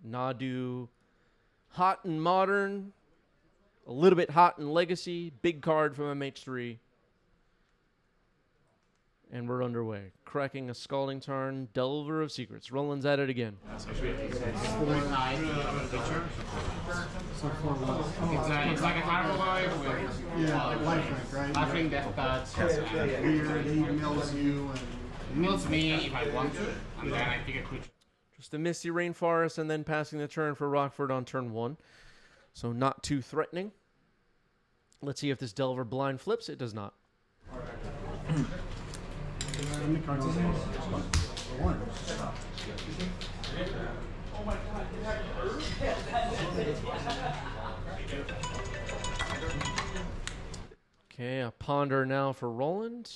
Nadu, hot and modern, a little bit hot in legacy. Big card from MH3. And we're underway. Cracking a Scalding Tarn, Delver of Secrets. Roland's at it again. It's like a Hyrule Life with lifelink, right? lifelink death touch. Weird, he mills you. It mills me if I want to, and then I pick a creature. Just a Misty Rainforest and then passing the turn for Rockford on turn 1. So not too threatening. Let's see if this Delver blind flips. It does not. Okay, a Ponder now for Roland.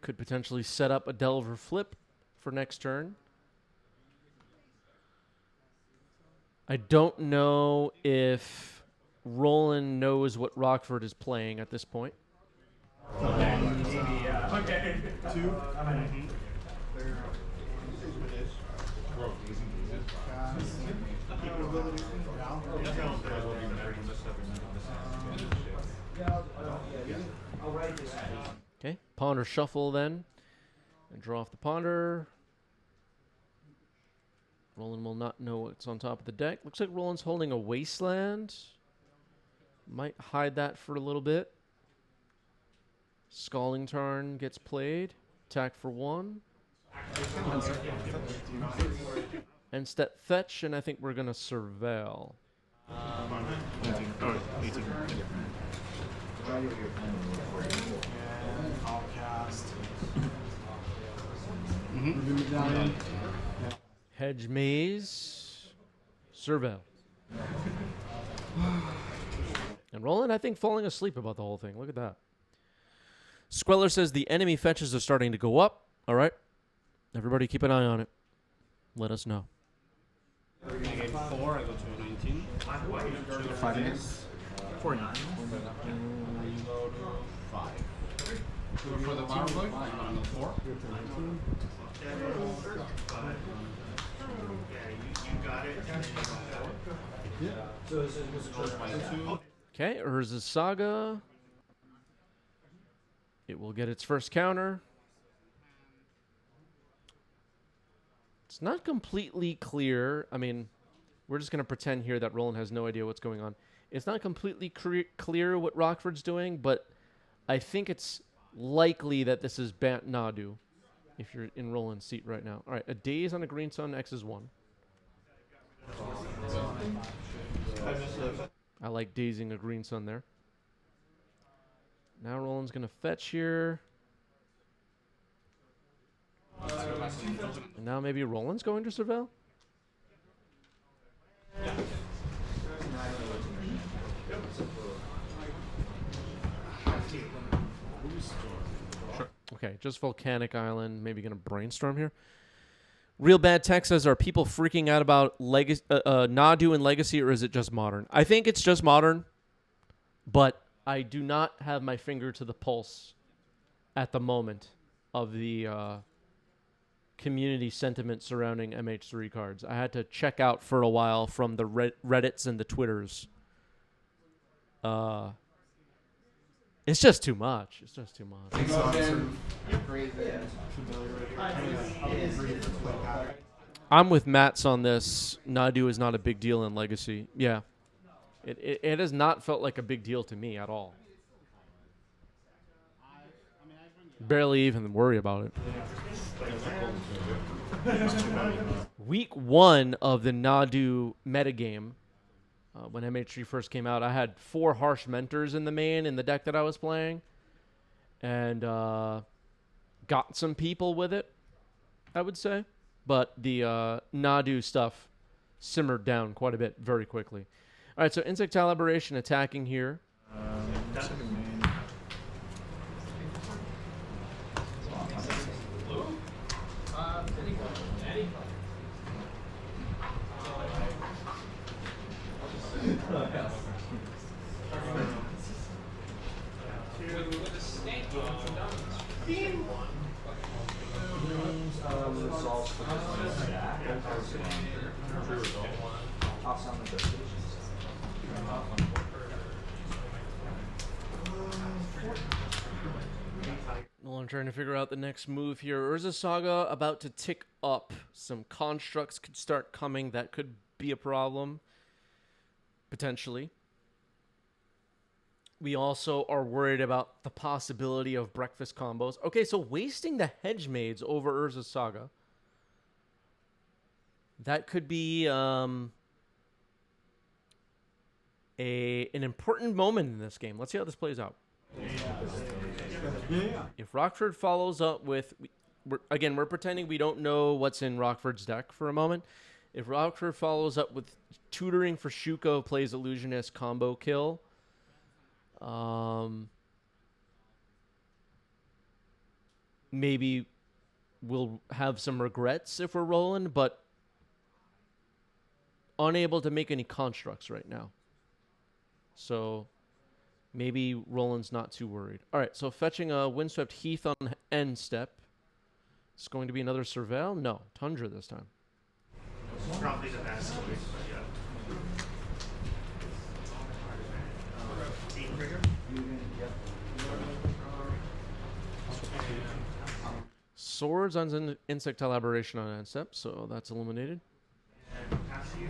Could potentially set up a Delver flip for next turn. I don't know if Roland knows what Rockford is playing at this point. Okay, Ponder shuffle then, and draw off the Ponder. Roland will not know what's on top of the deck. Looks like Roland's holding a Wasteland. Might hide that for a little bit. Scalding Tarn gets played. Attack for 1. And step fetch, and I think we're going to surveil. I'll cast. Hedge Maze. Surveil. And Roland, I think, falling asleep about the whole thing. Look at that. Squeller says the enemy fetches are starting to go up. All right. Everybody keep an eye on it. Let us know. I get 4, I go to 19. 5 minutes. 49. 5. For the power play, I'm on 4. Okay, Urza Saga. It will get its first counter. It's not completely clear. I mean, we're just going to pretend here that Roland has no idea what's going on. It's not completely clear what Rockford's doing, but I think it's likely that this is Bant Nadu, if you're in Roland's seat right now. All right, a Daze on a Green Sun, X is 1. I like dazing a Green Sun there. Now Roland's going to fetch here. And now maybe Roland's going to surveil? Okay, just Volcanic Island. Maybe going to brainstorm here. Real Bad Tech says, are people freaking out about Nadu and Legacy, or is it just Modern? I think it's just Modern, but I do not have my finger to the pulse at the moment of the community sentiment surrounding MH3 cards. I had to check out for a while from the Reddits and the Twitters. It's just too much. It's just too much. I'm with Mats on this. Nadu is not a big deal in Legacy. Yeah. It has not felt like a big deal to me at all. Barely even worry about it. Week 1 of the Nadu metagame, when MH3 first came out, I had 4 Harsh Mentors in the main in the deck that I was playing. And got some people with it, I would say. But the Nadu stuff simmered down quite a bit very quickly. All right, so Insectile Aberration attacking here. Well, I'm trying to figure out the next move here. Urza Saga about to tick up. Some constructs could start coming. That could be a problem. Potentially. We also are worried about the possibility of breakfast combos. Okay, so wasting the Hedge Maids over Urza Saga. That could be an important moment in this game. Let's see how this plays out. If Rockford follows up with... we're pretending we don't know what's in Rockford's deck for a moment. If Rockford follows up with tutoring for Shuko, plays Illusionist, combo kill... maybe we'll have some regrets if we're rolling, but unable to make any constructs right now. So maybe Roland's not too worried. All right, so fetching a Windswept Heath on end step. It's going to be another Surveil? No, Tundra this time. Probably the best choice, but yeah. Team trigger? Swords on Insectile Aberration on end step, so that's eliminated. And pass you.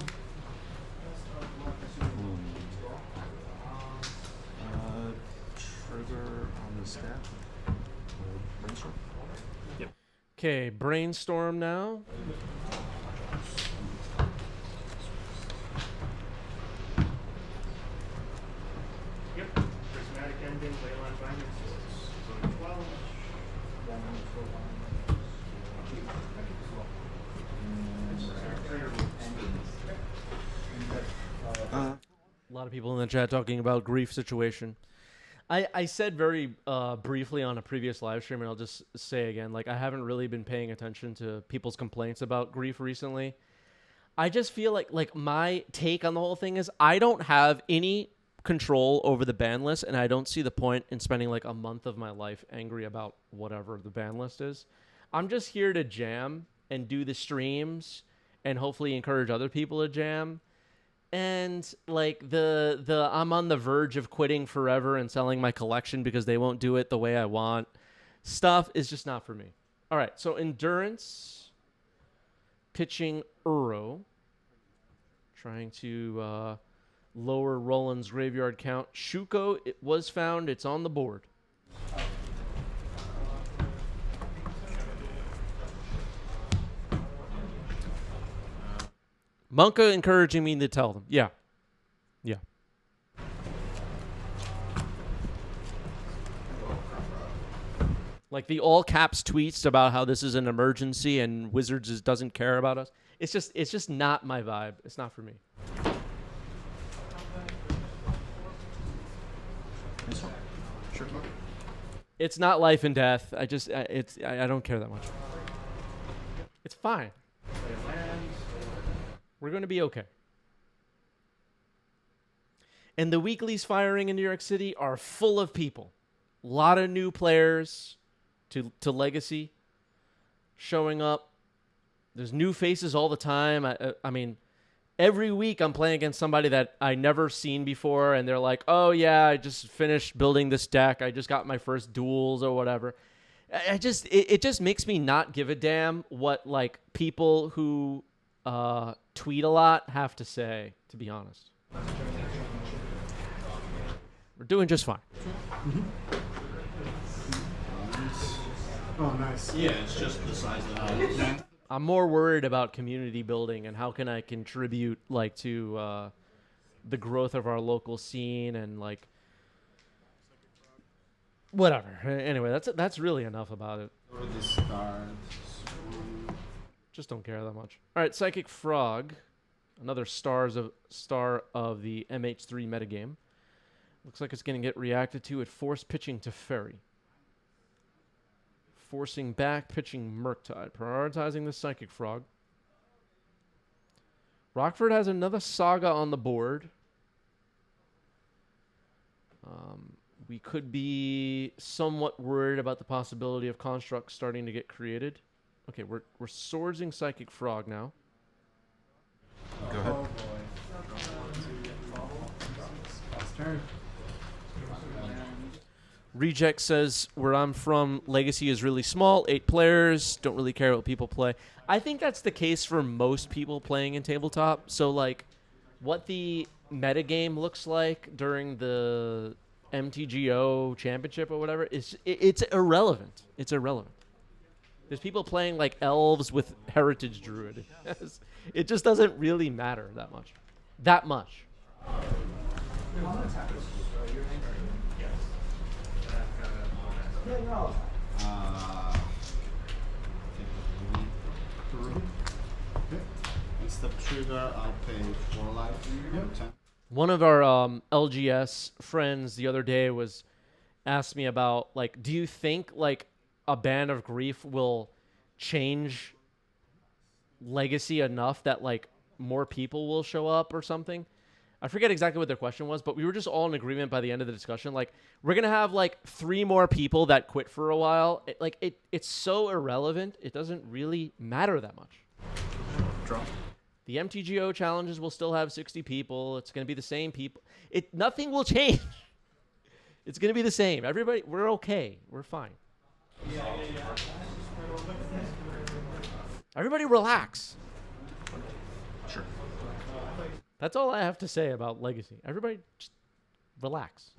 Trigger on the step. Brainstorm. Yep. Okay, Brainstorm now. Yep. Prismatic Ending, Leyline Binding Swords. So 12. A lot of people in the chat talking about grief situation. I said very briefly on a previous live stream, and I'll just say again, like, I haven't really been paying attention to people's complaints about grief recently. I just feel like my take on the whole thing is I don't have any control over the ban list, and I don't see the point in spending like a month of my life angry about whatever the ban list is. I'm just here to jam and do the streams and hopefully encourage other people to jam. And like the I'm on the verge of quitting forever and selling my collection because they won't do it the way I want stuff is just not for me. All right, so Endurance pitching Uro, trying to lower Roland's graveyard count. Shuko, it was found. It's on the board. Monka encouraging me to tell them. Yeah. Yeah. Like the all caps tweets about how this is an emergency and Wizards doesn't care about us. It's just not my vibe. It's not for me. It's not life and death. I don't care that much. It's fine. We're going to be okay. And the weeklies firing in New York City are full of people. A lot of new players to Legacy showing up. There's new faces all the time. I mean, every week I'm playing against somebody that I never seen before, and they're like, oh, yeah, I just finished building this deck. I just got my first duels or whatever. It just makes me not give a damn what, like, people who tweet a lot have to say, to be honest. We're doing just fine. Mm-hmm. Oh, nice. Yeah, it's just the size of the house. I'm more worried about community building and how can I contribute like to the growth of our local scene and like whatever. Anyway, that's really enough about it. Go to discard. Just don't care that much. All right, Psychic Frog, another star of the MH3 metagame. Looks like it's going to get reacted to at force pitching to Ferry. Forcing back, pitching Murktide. Prioritizing the Psychic Frog. Rockford has another Saga on the board. We could be somewhat worried about the possibility of constructs starting to get created. Okay, we're swordsing Psychic Frog now. Go ahead. Turn. Reject says, where I'm from, Legacy is really small, 8 players, don't really care what people play. I think that's the case for most people playing in tabletop. So, like, what the metagame looks like during the MTGO championship or whatever, it's irrelevant. It's irrelevant. There's people playing, like, elves with Heritage Druid. It just doesn't really matter that much. That much. Instead of trigger, I'll pay 4 life. Yep. One of our LGS friends the other day asked me about, like, do you think, like, a Band of Grief will change Legacy enough that, like, more people will show up or something? I forget exactly what their question was, but we were just all in agreement by the end of the discussion. Like, we're going to have, like, 3 more people that quit for a while. It's so irrelevant. It doesn't really matter that much. Draw. The MTGO challenges will still have 60 people. It's going to be the same people. Nothing will change. It's going to be the same. Everybody, we're okay. We're fine. Everybody relax. Sure. That's all I have to say about Legacy. Everybody just relax.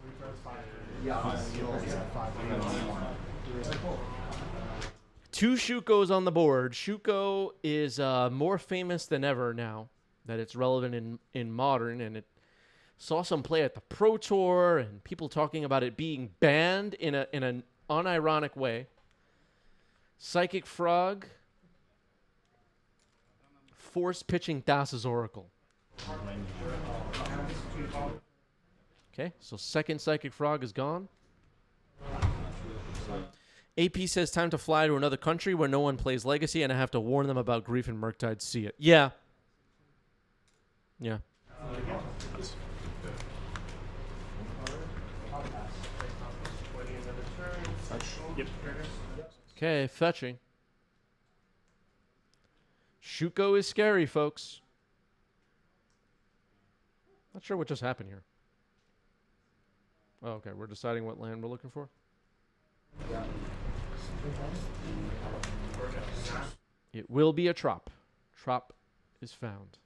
Two Shuko's on the board. Shuko is more famous than ever now that it's relevant in Modern, and it saw some play at the Pro Tour and people talking about it being banned in an unironic way. Psychic Frog. Force pitching Thassa's Oracle. Okay, so second Psychic Frog is gone. AP says time to fly to another country where no one plays Legacy, and I have to warn them about Grief and Murktide. See it. Yeah. Yeah. Okay, fetching. Shuko is scary, folks. Not sure what just happened here. Oh, okay, we're deciding what land we're looking for. It will be a trop. Trop is found.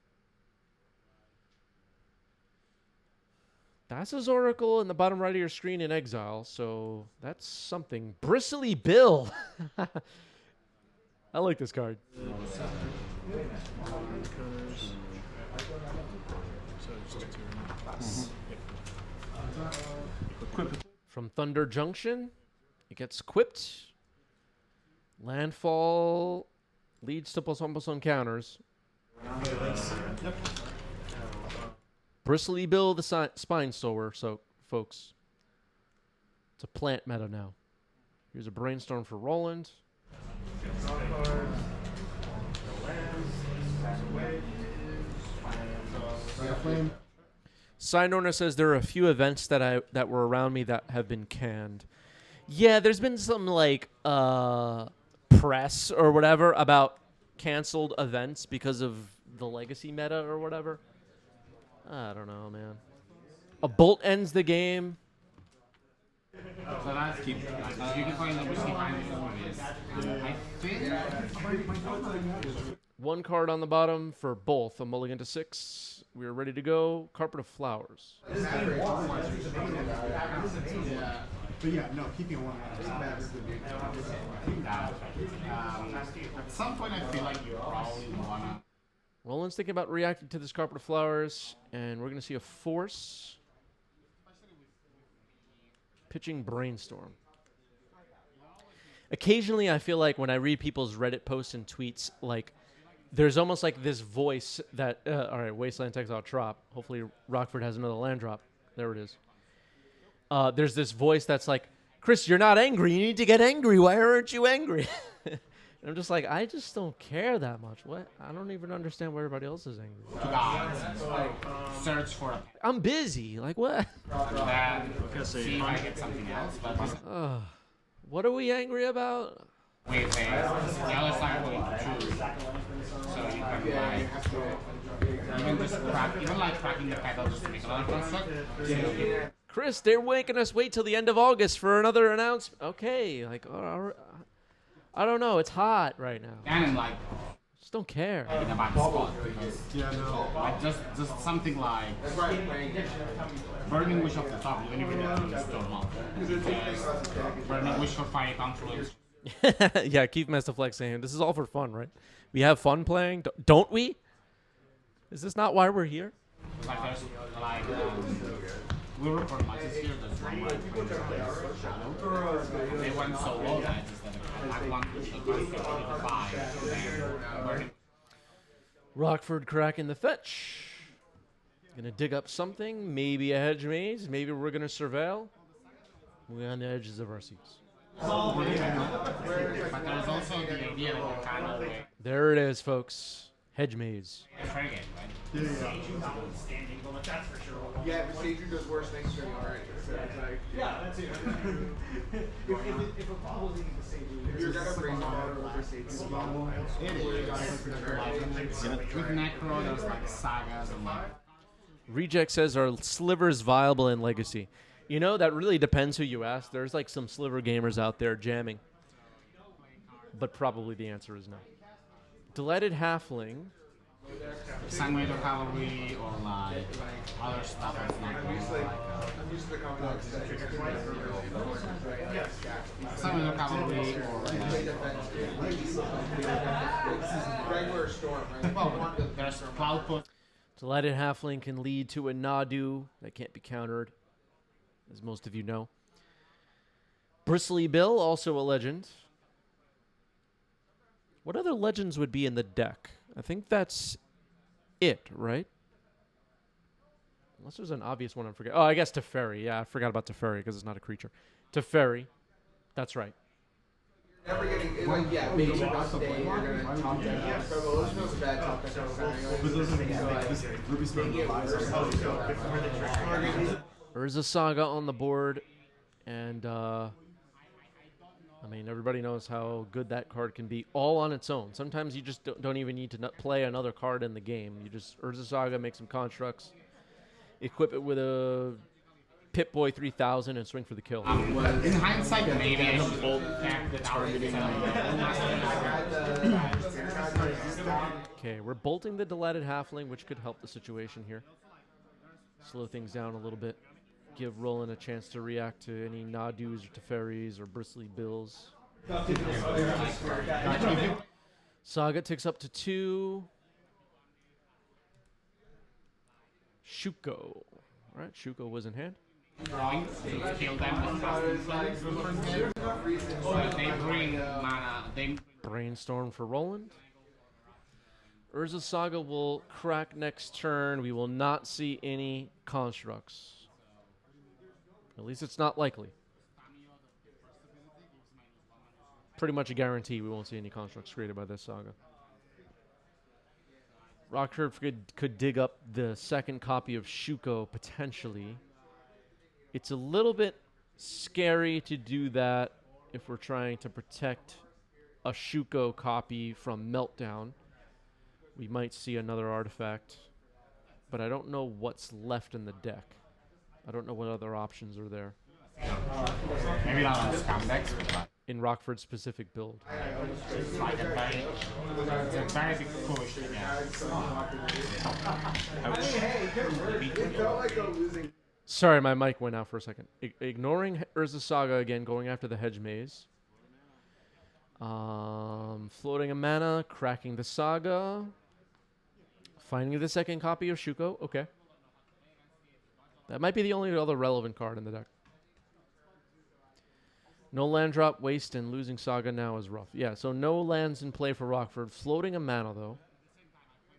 Thassa's Oracle in the bottom right of your screen in exile, so that's something. Bristly Bill. I like this card. From Thunder Junction, it gets quipped. Landfall leads to +1/+1 counters. Bristly Bill, the Spine Sower, so folks. It's a plant meta now. Here's a Brainstorm for Roland. Sign Owner says there are a few events that were around me that have been canned. Yeah, there's been some like press or whatever about canceled events because of the Legacy meta or whatever. I don't know, man. A bolt ends the game. So that's keep. You can find the whiskey behind it. I think. One card on the bottom for both. A mulligan to 6. We're ready to go. Carpet of Flowers. But yeah, no, keeping one. At some point, I feel like you probably wanna. Roland's thinking about reacting to this Carpet of Flowers, and we're going to see a Force. Pitching Brainstorm. Occasionally, I feel like when I read people's Reddit posts and tweets, like, there's almost like this voice that, all right, Wasteland takes out Trop. Hopefully Rockford has another land drop. There it is. There's this voice that's like, Chris, you're not angry. You need to get angry. Why aren't you angry? And I'm just like, I just don't care that much. What? I don't even understand why everybody else is angry. Search for I'm busy. Like, what? that. See if I get something else. But What are we angry about? wait, the other side will Even just even like cracking the pedal just to make another construct. Chris, they're making us wait till the end of August for another announcement. Okay, like, I don't know. It's hot right now. And like, Just don't care. in a bad spot. Like just something like Burning Wish off the top. You don't even need to storm up. Burning Wish for fire confluence. Yeah, Keith Mestaflex saying this is all for fun, right? We have fun playing, don't we? Is this not why we're here? Like there's like we record matches here. There's one right They went so low that just like one push the first 55 and Burning. Rockford cracking the fetch. Gonna dig up something, maybe a hedge maze, maybe we're gonna surveil. We're on the edges of our seats. But there's also the idea that you kind of like There it is, folks. Hedge maze. try again, right? Standing, but that's for sure. Yeah, but Sage does worse things to you, alright? So it's like, Yeah, that's it. If a ball was eating the same, you're gonna bring the water over Sage's bubble. With Necro, there's like Sagas and like. Reject says, are slivers viable in Legacy? You know, that really depends who you ask. There's like some sliver gamers out there jamming. But probably the answer is no. Delighted Halfling. Sangreator Cavalry or like other stuff that's not really like I'm used to the complex. Sangreator Cavalry or Regular storm, right? well, there's Cloud Put. Delighted Halfling can lead to a Nadu that can't be countered, as most of you know. Bristly Bill, also a legend. What other legends would be in the deck? I think that's it, right? Unless there's an obvious one I'm forgetting. Oh, I guess Teferi. Yeah, I forgot about Teferi because it's not a creature. Teferi. That's right. Never getting, like, yeah, maybe not today, you're gonna top that. Yeah, so those feels bad top that. Urza Saga on the board. And, I mean, everybody knows how good that card can be all on its own. Sometimes you just don't even need to play another card in the game. You just Urza Saga, make some constructs, equip it with a Pip-Boy 3000, and swing for the kill. In hindsight, maybe I should bolt the targeting. Okay, we're bolting the Delighted Halfling, which could help the situation here. Slow things down a little bit. Give Roland a chance to react to any Nadus or Teferis or Bristly Bills. Saga ticks up to 2. Shuko. All right, Shuko was in hand. Drawing to kill them with so they bring mana. They Brainstorm for Roland. Urza Saga will crack next turn. We will not see any constructs. At least it's not likely. Pretty much a guarantee we won't see any constructs created by this Saga. Rockford could dig up the second copy of Shuko, potentially. It's a little bit scary to do that if we're trying to protect a Shuko copy from Meltdown. We might see another artifact, but I don't know what's left in the deck. I don't know what other options are there. maybe not on scam decks, but In Rockford's specific build. it's like a very big push. Yeah. It felt like a losing. Sorry, my mic went out for a second. Ignoring Urza Saga again, going after the Hedge Maze. Floating a mana, cracking the Saga. Finding the second copy of Shuko. Okay. That might be the only other relevant card in the deck. No land drop, waste, and losing Saga now is rough. Yeah, so no lands in play for Rockford. Floating a mana, though.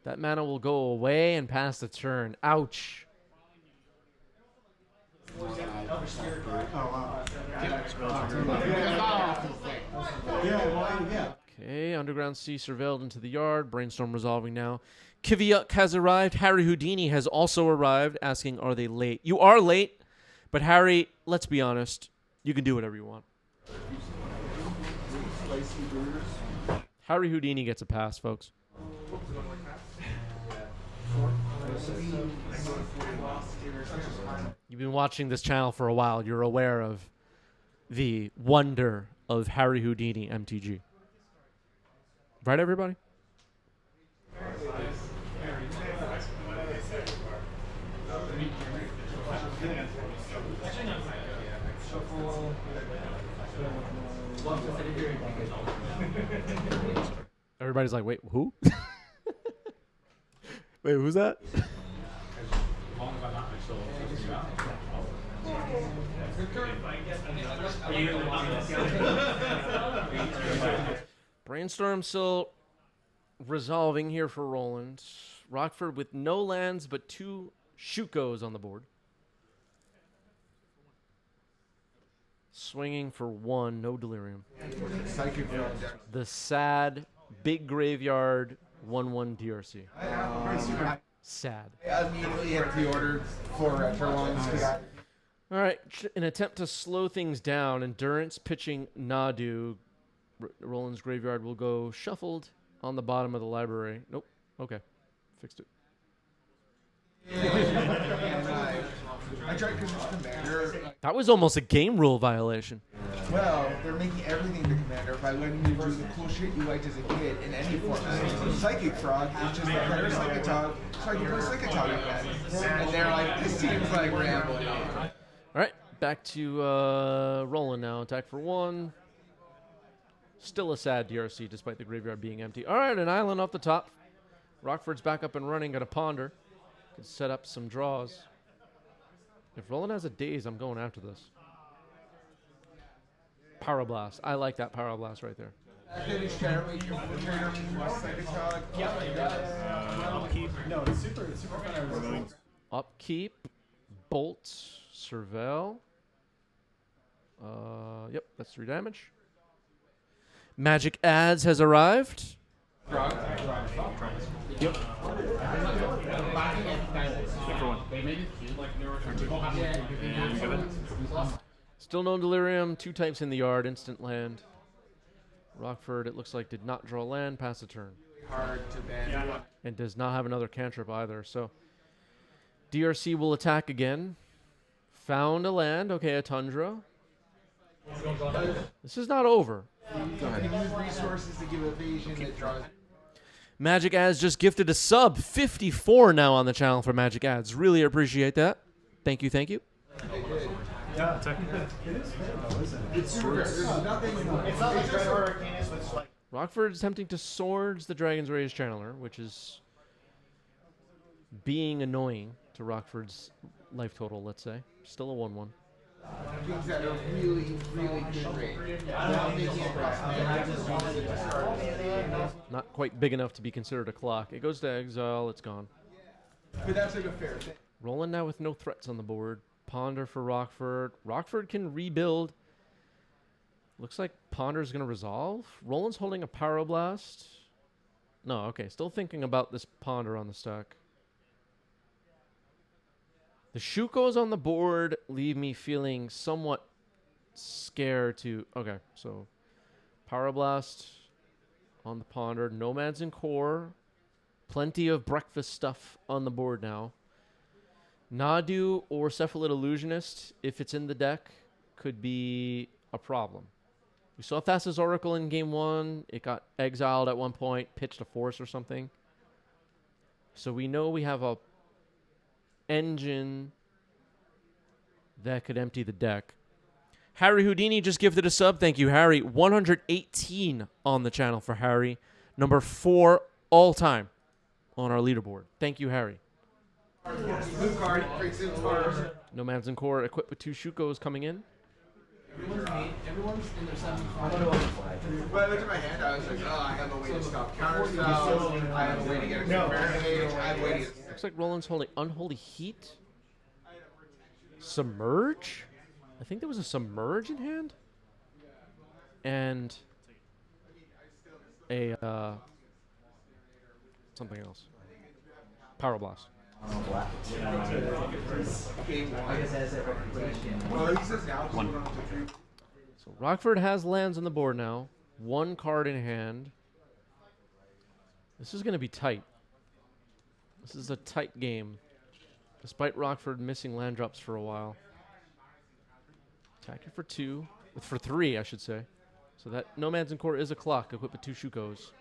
That mana will go away and pass the turn. Ouch. Okay, Underground Sea surveilled into the yard. Brainstorm resolving now. Kiviuk has arrived. Harry Houdini has also arrived, asking, are they late? You are late, but Harry, let's be honest. You can do whatever you want. Harry Houdini gets a pass, folks. You've been watching this channel for a while. You're aware of the wonder of Harry Houdini MTG. Right, everybody? Everybody's like, wait, who? Wait, who's that? Brainstorm still resolving here for Roland. Rockford with no lands but 2 Shukos on the board. Swinging for 1, no Delirium. The sad, big graveyard, 1/1 DRC. Sad. I immediately had pre-ordered 4 retro ones. All right, in an attempt to slow things down, Endurance pitching Nadu. Roland's graveyard will go shuffled on the bottom of the library. Nope. Okay. Fixed it. I tried because it's Commander. That was almost a game rule violation. Well, they're making everything the Commander by letting you do the cool shit you liked as a kid in any format. Psychic Frog is just like another Psychotog, so I can play Psychotog again. And they're like, this seems like rambling. All right, back to Roland now. Attack for 1. Still a sad DRC despite the graveyard being empty. All right, an island off the top. Rockford's back up and running. Got a ponder. Could set up some draws. If Roland has a daze, I'm going after this. Pyroblast. I like that Pyroblast right there. Upkeep. Bolt. Surveil. Yep, that's 3 damage. Magic Ads has arrived. Yep. Still no Delirium. 2 types in the yard. Instant land. Rockford, it looks like, did not draw land. Pass the turn. Hard to ban. And does not have another cantrip either. So DRC will attack again. Found a land. Okay, a Tundra. This is not over. You can use resources to give evasion that draws. Magic Ads just gifted a sub. 54 now on the channel for Magic Ads. Really appreciate that. Thank you, thank you. Yeah, technically. It's super. There's nothing. It's not like Dread Arcanist, but it's like. Rockford is attempting to Swords the Dragon's Rage Channeler, which is being annoying to Rockford's life total, let's say. Still a 1/1. Things that are really, really great. Not quite big enough to be considered a clock. It goes to exile, it's gone. But that's like a fair thing. Roland now with no threats on the board. Ponder for Rockford. Rockford can rebuild. Looks like Ponder's going to resolve. Roland's holding a Pyroblast. No, okay. Still thinking about this Ponder on the stack. The Shukos on the board leave me feeling somewhat scared to... Okay, so Pyroblast on the Ponder. Nomads and Core. Plenty of breakfast stuff on the board now. Nadu or Cephalid Illusionist, if it's in the deck, could be a problem. We saw Thassa's Oracle in game 1. It got exiled at one point, pitched a force or something. So we know we have a engine that could empty the deck. Harry Houdini just gifted a sub. Thank you, Harry. 118 on the channel for Harry. Number 4 all time on our leaderboard. Thank you, Harry. Blue card, Grixis card. Nomads and Core equipped with 2 Shukos coming in. Everyone's in their 7th. When I looked at my hand, I was like, oh, I have a way to stop counter spells. I have a way to get a Mage. I have a way to get... Looks like Roland's holding Unholy Heat. Submerge? I think there was a Submerge in hand. And a something else. Pyroblast. So Rockford has lands on the board now. 1 card in hand. This is going to be tight. This is a tight game, despite Rockford missing land drops for a while. Attack it for 2, for 3, I should say. So that Nomads and Core is a clock equipped with 2 Shukos.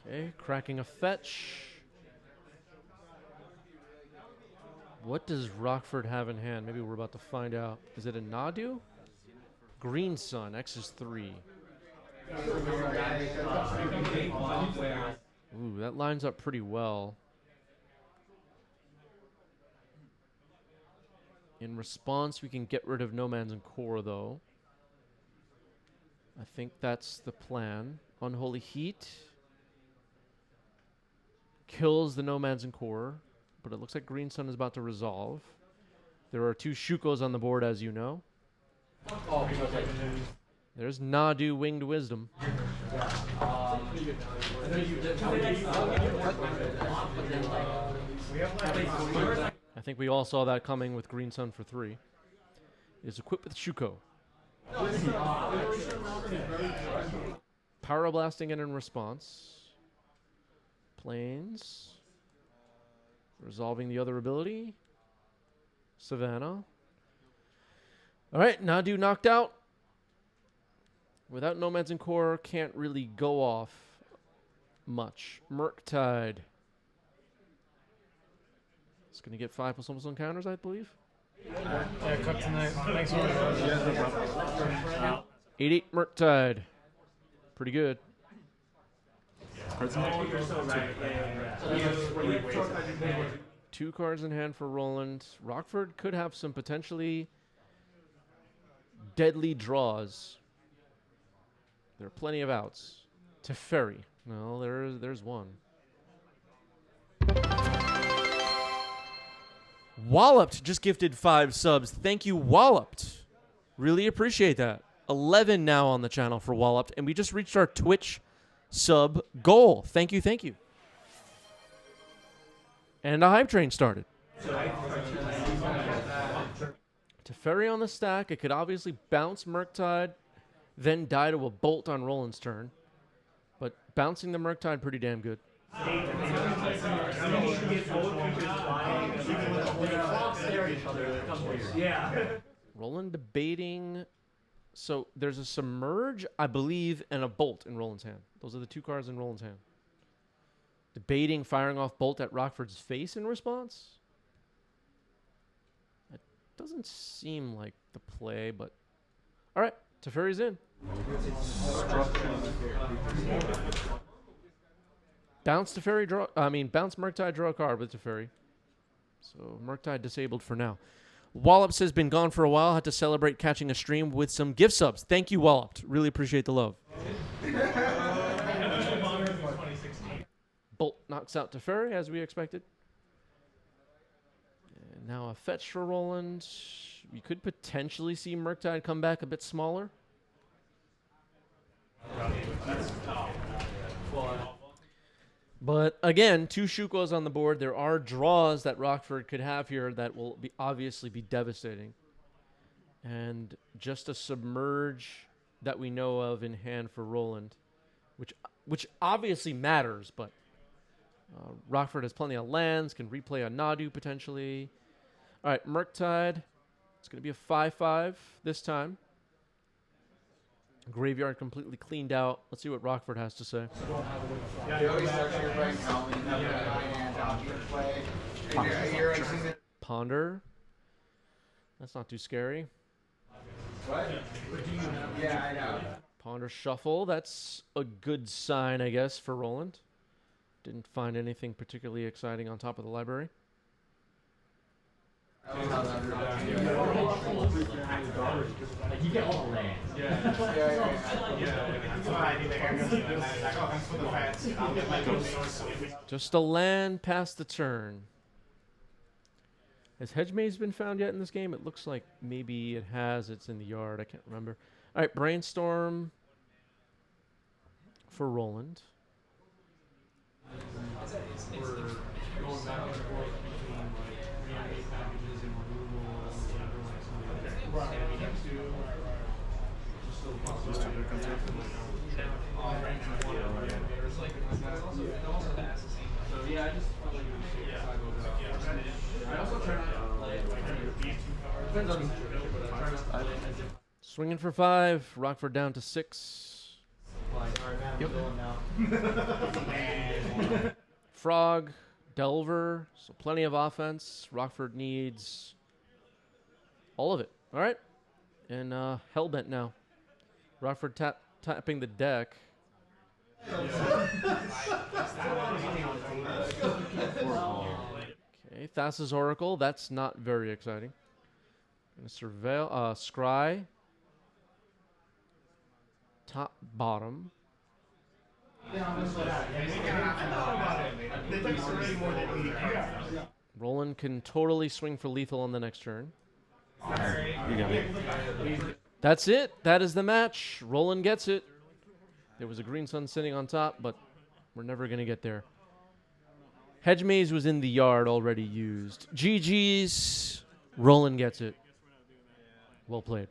Okay, cracking a fetch. What does Rockford have in hand? Maybe we're about to find out. Is it a Nadu? Green Sun, X is 3. Ooh, that lines up pretty well. In response, we can get rid of Nomads and Core, though. I think that's the plan. Unholy Heat kills the Nomads and Core, but it looks like Green Sun is about to resolve. There are 2 Shukos on the board, as you know. There's Nadu, Winged Wisdom. I think we all saw that coming with Green Sun for 3. It is equipped with Shuko. Pyroblasting it in response. Plains. Resolving the other ability. Savannah. Alright, Nadu knocked out. Without Nomads and Core, can't really go off much. Murktide. It's going to get 5 plus almost on counters, I believe. Yeah, cut tonight. Thanks for 8-8 Murktide. Pretty good. Two cards in hand for Roland. Rockford could have some potentially deadly draws. There are plenty of outs. Teferi. No, there's one. Walloped just gifted 5 subs. Thank you, Walloped. Really appreciate that. 11 now on the channel for Walloped, and we just reached our Twitch sub goal. Thank you, thank you. And a hype train started. Teferi on the stack. It could obviously bounce Murktide, then die to a bolt on Roland's turn. But bouncing the Murktide pretty damn good. Roland debating. So there's a Submerge, I believe, and a Bolt in Roland's hand. Those are the 2 cards in Roland's hand. Debating firing off Bolt at Rockford's face in response. That doesn't seem like the play, but all right, Teferi's in. Bounce Teferi draw. Bounce Murktide, draw a card with Teferi. So Murktide disabled for now. Wallops has been gone for a while. Had to celebrate catching a stream with some gift subs. Thank you, Walloped. Really appreciate the love. Bolt knocks out Teferi, as we expected. And now a fetch for Roland. We could potentially see Murktide come back a bit smaller. But again, 2 Shukos on the board. There are draws that Rockford could have here that will obviously be devastating. And just a Submerge that we know of in hand for Roland, which obviously matters, but Rockford has plenty of lands, can replay a Nadu potentially. All right, Murktide. It's going to be a 5/5 this time. Graveyard completely cleaned out. Let's see what Rockford has to say. Ponder. That's not too scary. What? Yeah, I know. Ponder Shuffle. That's a good sign, I guess, for Roland. Didn't find anything particularly exciting on top of the library. You get all the land. Just a land past the turn. Has Hedge Maze been found yet in this game? It looks like maybe it has. It's in the yard. I can't remember. All right, Brainstorm. for Roland. Swinging for 5. Rockford down to 6. Frog, Delver, so plenty of offense. Rockford needs all of it. All right. And Hellbent now. Rockford tapping the deck. Okay, Thassa's Oracle. That's not very exciting. Gonna surveil, scry. Top, bottom. Roland can totally swing for lethal on the next turn. You got it. That's it. That is the match. Roland gets it. There was a green sun sitting on top, but we're never going to get there. Hedge Maze was in the yard already used. GG's. Roland gets it. Well played.